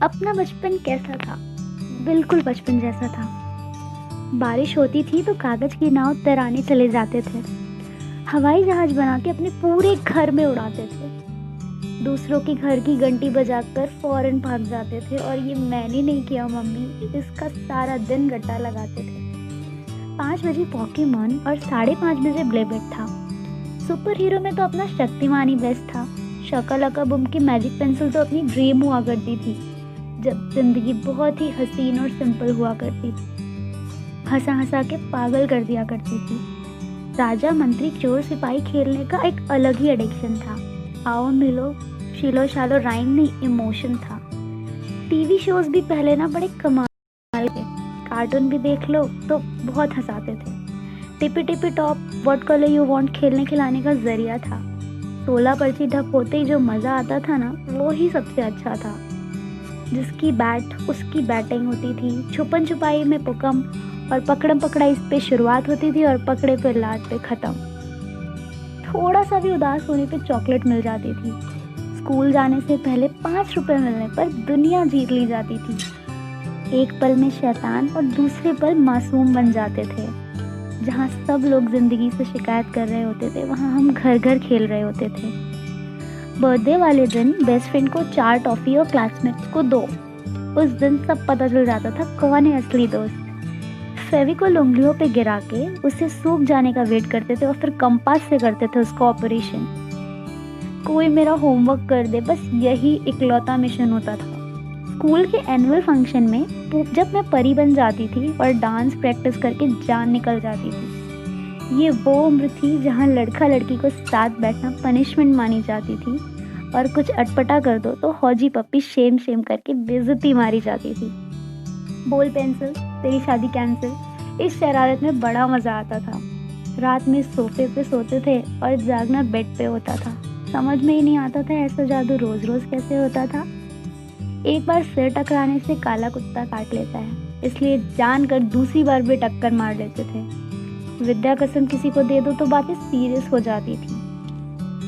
अपना बचपन कैसा था? बिल्कुल बचपन जैसा था। बारिश होती थी तो कागज की नाव तैराने चले जाते थे। हवाई जहाज बना के अपने पूरे घर में उड़ाते थे। दूसरों के घर की घंटी बजाकर फौरन भाग जाते थे और ये मैंने नहीं किया मम्मी, इसका सारा दिन रट्टा लगाते थे। 5 बजे पॉकीमोन और 5:30 बजे ब्लेबेट था। सुपर हीरो में तो अपना शक्तिमान ही बेस्ट था। शकलाका बूम की मैजिक पेंसिल तो अपनी ड्रीम हुआ करती थी, जब जिंदगी बहुत ही हसीन और सिंपल हुआ करती थी। हंसा हंसा के पागल कर दिया करती थी। राजा मंत्री चोर सिपाही खेलने का एक अलग ही एडिक्शन था। आओ मिलो शिलो शालो राइम नहीं, इमोशन था। टीवी शोज भी पहले ना बड़े कमाल के। कार्टून भी देख लो तो बहुत हंसाते थे। Tippy tippy top, what colour you want खेलने खिलाने का जरिया था। 16 पर्ची ढप होते ही जो मजा आता था ना, वो ही सबसे अच्छा था। जिसकी बैट उसकी बैटिंग होती थी। छुपन छुपाई में पुकम और पकड़म पकड़ाई पे शुरुआत होती थी और पकड़े पे लाट पे खत्म। थोड़ा सा भी उदास होने पे चॉकलेट मिल जाती थी। स्कूल जाने से पहले 5 रुपए मिलने पर दुनिया जीत ली जाती थी। एक पल में शैतान और दूसरे पल मासूम बन जाते थे। जहाँ सब लोग जिंदगी से शिकायत कर रहे होते थे, वहाँ हम घर घर खेल रहे होते थे। बर्थडे वाले दिन बेस्ट फ्रेंड को 4 टॉफी और क्लासमेट्स को 2। उस दिन सब पता चल जाता था कौन है असली दोस्त। फेविकोल उंगलियों पे गिरा के उसे सूख जाने का वेट करते थे और फिर कंपास से करते थे उसका ऑपरेशन। कोई मेरा होमवर्क कर दे, बस यही इकलौता मिशन होता था। स्कूल के एनुअल फंक्शन में जब मैं परी बन जाती थी और डांस प्रैक्टिस करके जान निकल जाती थी। ये वो उम्र थी जहाँ लड़का लड़की को साथ बैठना पनिशमेंट मानी जाती थी और कुछ अटपटा कर दो तो हौजी पप्पी शेम शेम करके बेइज्जती मारी जाती थी। बोल पेंसिल, तेरी शादी कैंसिल। इस शरारत में बड़ा मजा आता था। रात में सोफे पे सोते थे और जागना बेड पे होता था। समझ में ही नहीं आता था ऐसा जादू रोज रोज कैसे होता था। एक बार सिर टकराने से काला कुत्ता काट लेता है, इसलिए जानकर दूसरी बार भी टक्कर मार लेते थे। विद्या कसम किसी को दे दो तो बातें सीरियस हो जाती थी।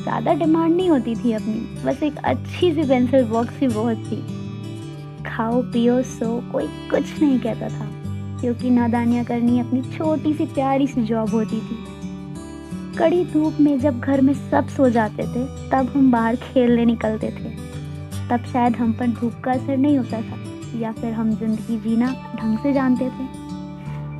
ज़्यादा डिमांड नहीं होती थी अपनी, बस एक अच्छी सी पेंसिल बॉक्स ही बहुत थी। खाओ पियो सो, कोई कुछ नहीं कहता था, क्योंकि नादानियाँ करनी अपनी छोटी सी प्यारी सी जॉब होती थी। कड़ी धूप में जब घर में सब सो जाते थे, तब हम बाहर खेलने निकलते थे। तब शायद हम पर धूप का असर नहीं होता था, या फिर हम जिंदगी जीना ढंग से जानते थे।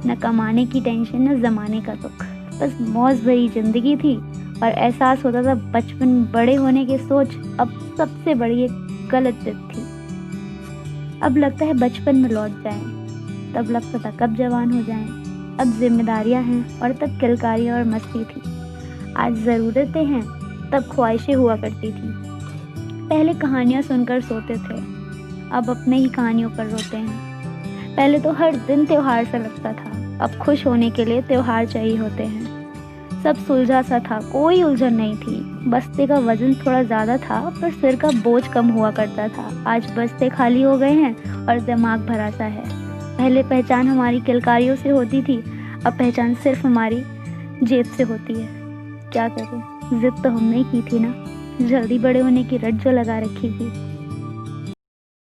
न कमाने की टेंशन, न जमाने का दुख, बस मौज भरी जिंदगी थी। और एहसास होता था बचपन में बड़े होने की सोच अब सबसे बड़ी एक गलत जिद थी। अब लगता है बचपन में लौट जाएं, तब लगता था कब जवान हो जाएं। अब जिम्मेदारियां हैं और तब किलकारियां और मस्ती थी। आज ज़रूरतें हैं, तब ख्वाहिशें हुआ करती थी। पहले कहानियाँ सुनकर सोते थे, अब अपने ही कहानियों पर रोते हैं। पहले तो हर दिन त्योहार सा लगता था, अब खुश होने के लिए त्योहार चाहिए होते हैं। सब सुलझा सा था, कोई उलझन नहीं थी। बस्ते का वजन थोड़ा ज़्यादा था पर सिर का बोझ कम हुआ करता था। आज बस्ते खाली हो गए हैं और दिमाग भरा सा है। पहले पहचान हमारी किलकारियों से होती थी, अब पहचान सिर्फ हमारी जेब से होती है। क्या करें, जिद तो हमने की थी ना, जल्दी बड़े होने की रट जो लगा रखी थी।